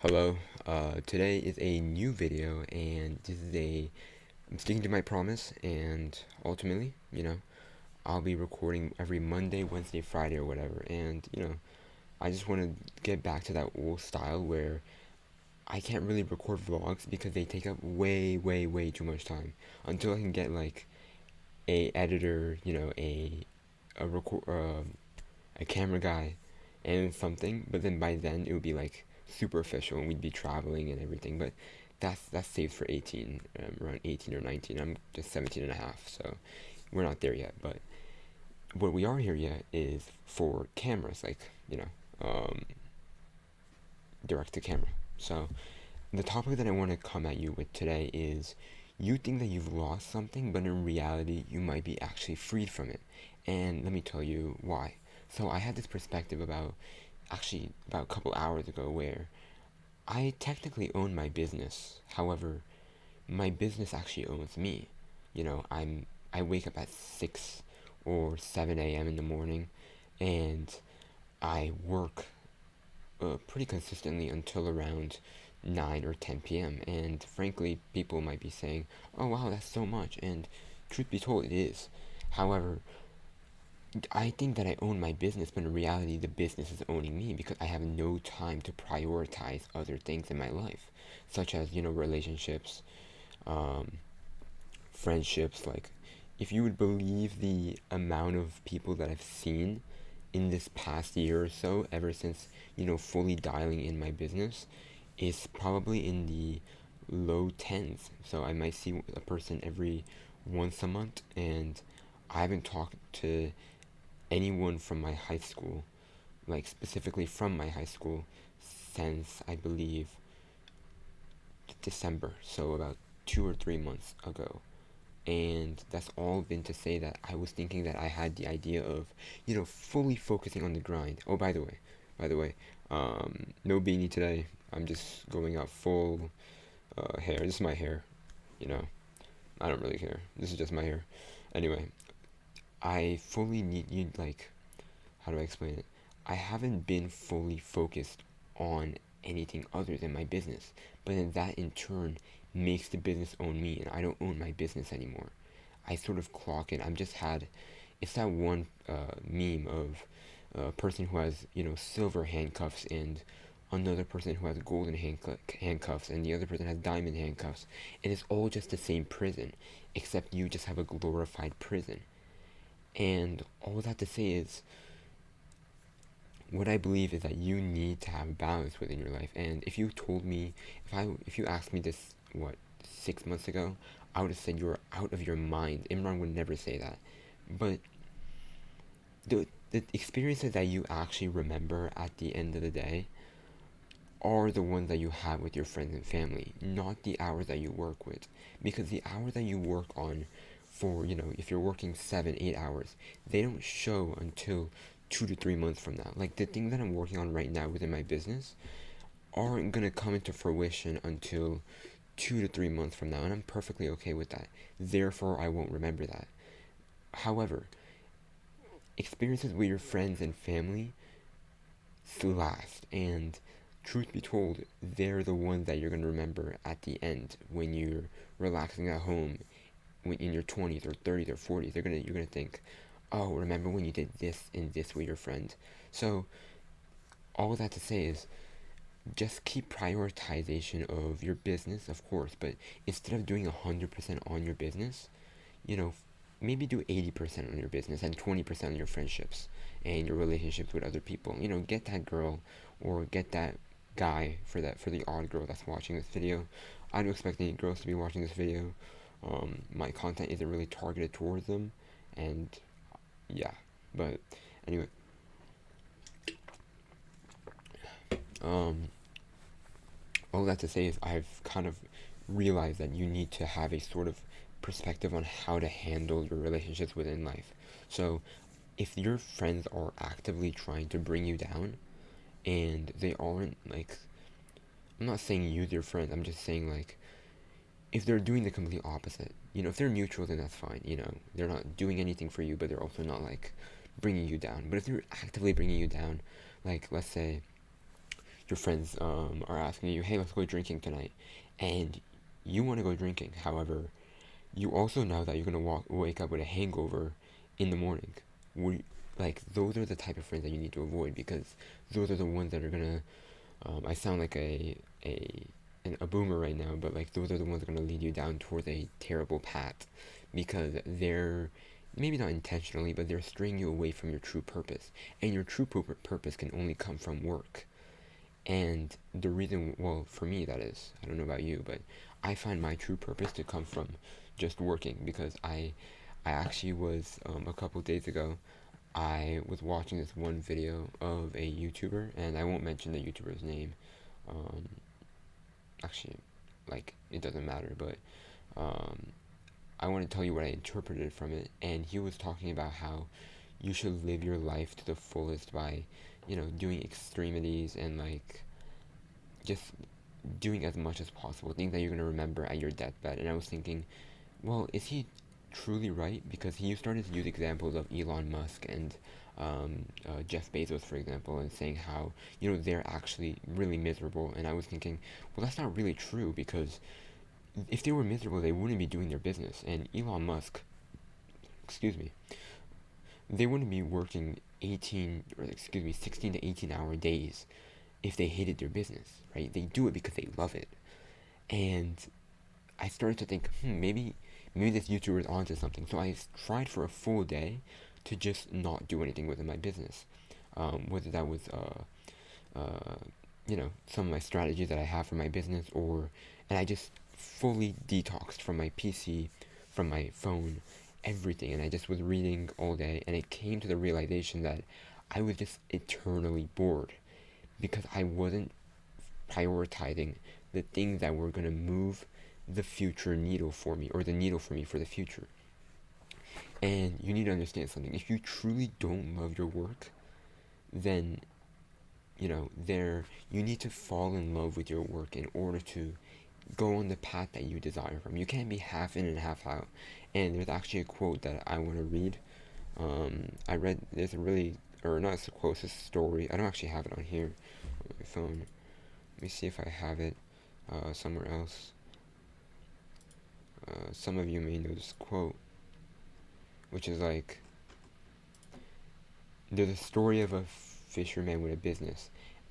Hello, today is a new video, and I'm sticking to my promise, and ultimately, I'll be recording every Monday, Wednesday, Friday, or whatever, and, I just want to get back to that old style where I can't really record vlogs because they take up way, way, way too much time until I can get, like, a editor, a record, a camera guy and something, but then by then it would be like super official and we'd be traveling and everything. But that's saved for 18, around 18 or 19. I'm just 17 and a half, so we're not there yet. But what we are here yet is for cameras, like, direct to camera. So the topic that I want to come at you with today is you think that you've lost something, but in reality, you might be actually freed from it. And let me tell you why. So I had this perspective about a couple hours ago where I technically own my business. However, my business actually owns me. I wake up at 6 or 7 a.m. in the morning and I work pretty consistently until around 9 or 10 p.m. And frankly, people might be saying, "Oh wow, that's so much." And truth be told, it is. However, I think that I own my business, but in reality, the business is owning me because I have no time to prioritize other things in my life, such as, relationships, um, friendships. Like, if you would believe the amount of people that I've seen in this past year or so, ever since, fully dialing in my business, is probably in the low tens. So I might see a person every once a month, and I haven't talked to anyone from my high school, like specifically from my high school, since I believe December, so about 2 or 3 months ago. And that's all been to say that I was thinking that I had the idea of, fully focusing on the grind. Oh, by the way, no beanie today. I'm just going out full hair. This is my hair, you know. I don't really care. This is just my hair. Anyway, I fully need you, like, how do I explain it? I haven't been fully focused on anything other than my business. But then that in turn makes the business own me, and I don't own my business anymore. I sort of clock it. It's that one meme of a person who has, silver handcuffs and another person who has golden handcuffs and the other person has diamond handcuffs. And it's all just the same prison, except you just have a glorified prison. And all that to say is, what I believe is that you need to have balance within your life. And if you told me, if you asked me this, what, 6 months ago, I would have said you're out of your mind. Imran would never say that. But the experiences that you actually remember at the end of the day are the ones that you have with your friends and family, not the hours that you work with. Because the hours that you work on for, if you're working 7, 8 hours, they don't show until 2 to 3 months from now. Like the things that I'm working on right now within my business aren't gonna come into fruition until 2 to 3 months from now, and I'm perfectly okay with that. Therefore, I won't remember that. However, experiences with your friends and family last, and truth be told, they're the ones that you're gonna remember at the end when you're relaxing at home, when in your 20s or 30s or 40s. You're gonna think, oh, remember when you did this and this with your friend. So all that to say is, just keep prioritization of your business, of course, but instead of doing 100% on your business, you know, maybe do 80% on your business and 20% on your friendships and your relationships with other people. Get that girl or get that guy for the odd girl that's watching this video. I don't expect any girls to be watching this video. My content isn't really targeted towards them, and yeah. But anyway, um, all that to say is I've kind of realized that you need to have a sort of perspective on how to handle your relationships within life. So, if your friends are actively trying to bring you down and they aren't like, I'm not saying use your friends, I'm just saying like, if they're doing the complete opposite, if they're neutral, then that's fine. They're not doing anything for you, but they're also not like bringing you down. But if they're actively bringing you down, like, let's say your friends are asking you, hey, let's go drinking tonight, and you want to go drinking. However, you also know that you're gonna wake up with a hangover in the morning. We, like, those are the type of friends that you need to avoid, because those are the ones that are gonna. I sound like a a boomer right now, but like those are the ones that are gonna lead you down towards a terrible path, because they're maybe not intentionally, but they're straying you away from your true purpose, and your true purpose can only come from work. And the reason, well, for me, that is, I don't know about you, but I find my true purpose to come from just working, because I actually was, a couple days ago, I was watching this one video of a YouTuber, and I won't mention the YouTuber's name. Um, Actually, like, it doesn't matter, but um, I want to tell you what I interpreted from it. And he was talking about how you should live your life to the fullest by, doing extremities, and like just doing as much as possible, things that you're going to remember at your deathbed. And I was thinking, well, is he truly right? Because he started to use examples of Elon Musk and Jeff Bezos, for example, and saying how, they're actually really miserable. And I was thinking, well, that's not really true, because if they were miserable, they wouldn't be doing their business. And Elon Musk, excuse me, they wouldn't be working 16 to 18-hour days if they hated their business, right? They do it because they love it. And I started to think, maybe this YouTuber is onto something. So I tried for a full day to just not do anything within my business. Whether that was, some of my strategies that I have for my business, and I just fully detoxed from my PC, from my phone, everything. And I just was reading all day, and it came to the realization that I was just eternally bored, because I wasn't prioritizing the things that were going to move the future needle for me, or the needle for me for the future. And you need to understand something. If you truly don't love your work, then you need to fall in love with your work in order to go on the path that you desire from. You can't be half in and half out. And there's actually a quote that I want to read. I read, there's a really, or not a quote, it's a story. I don't actually have it on here on my phone. Let me see if I have it somewhere else. Some of you may know this quote, which is like, there's a story of a fisherman with a business,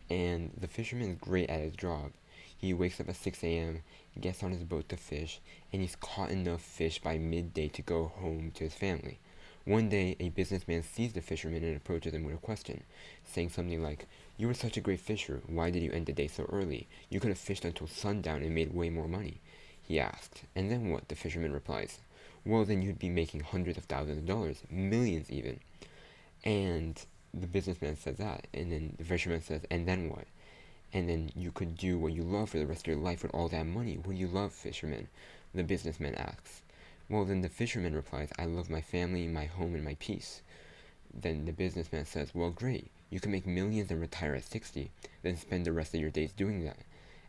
and the fisherman is great at his job. He wakes up at 6 a.m., gets on his boat to fish, and he's caught enough fish by midday to go home to his family. One day, a businessman sees the fisherman and approaches him with a question, saying something like, "You were such a great fisher. Why did you end the day so early? You could have fished until sundown and made way more money." He asked. "And then what?" The fisherman replies. "Well, then you'd be making hundreds of thousands of dollars, millions even." And the businessman says that, and then the fisherman says, "And then what?" "And then you could do what you love for the rest of your life with all that money. What do you love, fisherman?" The businessman asks. "Well, then," the fisherman replies, "I love my family, my home, and my peace." Then the businessman says, "Well, great. You can make millions and retire at 60, then spend the rest of your days doing that."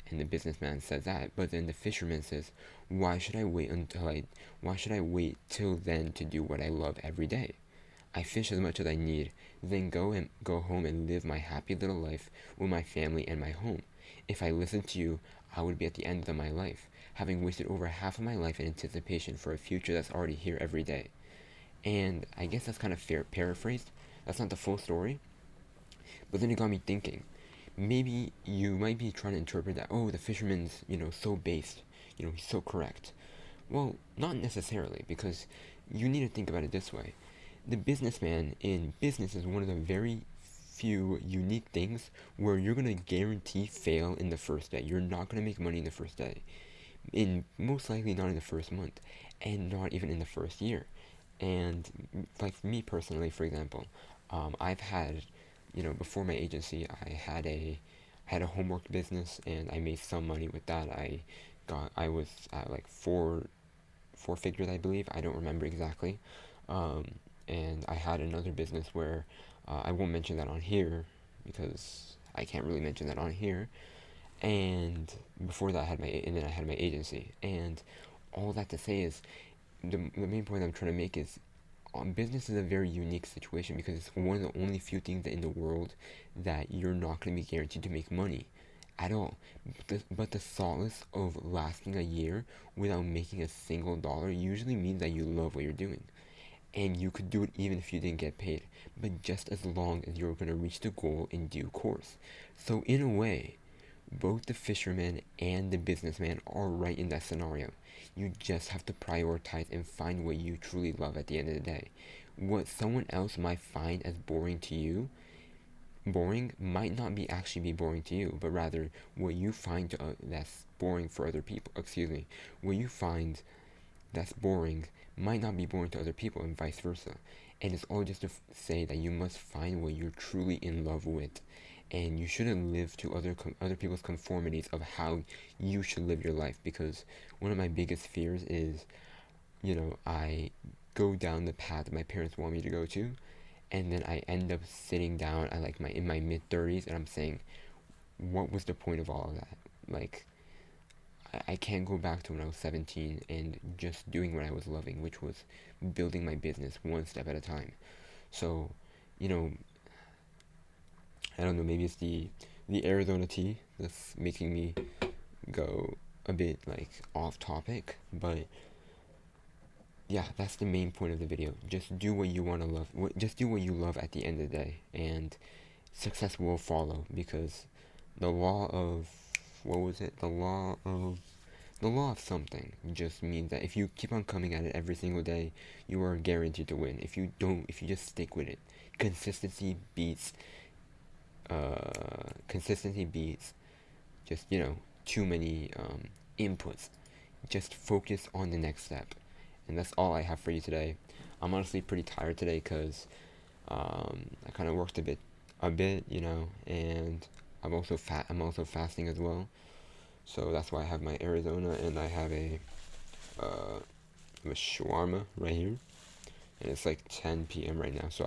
And the businessman says that, but then the fisherman says, why should I wait till then to do what I love every day? I fish as much as I need, then go home and live my happy little life with my family and my home. If I listened to you, I would be at the end of my life, having wasted over half of my life in anticipation for a future that's already here every day. And I guess that's kind of fair paraphrased. That's not the full story. But then it got me thinking. Maybe you might be trying to interpret that, oh, the fisherman's, so based. He's so correct. Well, not necessarily, because you need to think about it this way. The businessman in business is one of the very few unique things where you're going to guarantee fail in the first day. You're not going to make money in the first day. In most likely not in the first month, and not even in the first year. And like for me personally, for example, I've had, before my agency, I had a homework business, and I made some money with that. I was at like four figures, I believe. I don't remember exactly. Um, and I had another business where, I won't mention that on here, because I can't really mention that on here. And before that, and then I had my agency. And all that to say is, the main point I'm trying to make is, business is a very unique situation, because it's one of the only few things in the world that you're not going to be guaranteed to make money. at all. But the solace of lasting a year without making a single dollar usually means that you love what you're doing. And you could do it even if you didn't get paid, but just as long as you're going to reach the goal in due course. So, in a way, both the fisherman and the businessman are right in that scenario. You just have to prioritize and find what you truly love at the end of the day. What someone else might find as boring might not be actually be boring to you, but rather what you find that's boring for other people. Excuse me, what you find that's boring might not be boring to other people, and vice versa. And it's all just to say that you must find what you're truly in love with, and you shouldn't live to other people's conformities of how you should live your life. Because one of my biggest fears is, I go down the path that my parents want me to go to, and then I end up sitting down at like my in my mid 30s, and I'm saying, what was the point of all of that? Like, I can't go back to when I was 17 and just doing what I was loving, which was building my business one step at a time. So, you know, I don't know, maybe it's the Arizona tea that's making me go a bit like off topic, but yeah, that's the main point of the video. Just do what you want to love. Just do what you love at the end of the day, and success will follow. Because the law of what was it? The law of something just means that if you keep on coming at it every single day, you are guaranteed to win. If you just stick with it, consistency beats consistency beats just too many inputs. Just focus on the next step, and that's all I have for you today. I'm honestly pretty tired today because I kind of worked a bit, and I'm also fasting as well. So that's why I have my Arizona, and I have uh, a shawarma right here, and it's like 10 p.m. right now. So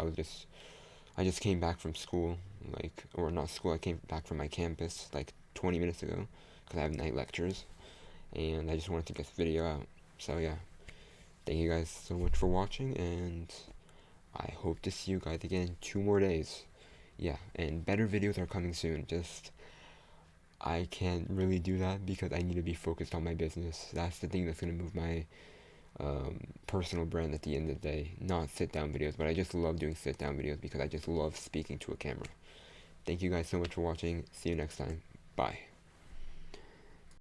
I just came back from school, or not school. I came back from my campus like 20 minutes ago, because I have night lectures, and I just wanted to get this video out. So yeah, thank you guys so much for watching, and I hope to see you guys again in 2 more days. Yeah, and better videos are coming soon. Just I can't really do that because I need to be focused on my business. That's the thing that's gonna move my personal brand at the end of the day. Not sit down videos, but I just love doing sit down videos because I just love speaking to a camera. Thank you guys so much for watching. See you next time. Bye.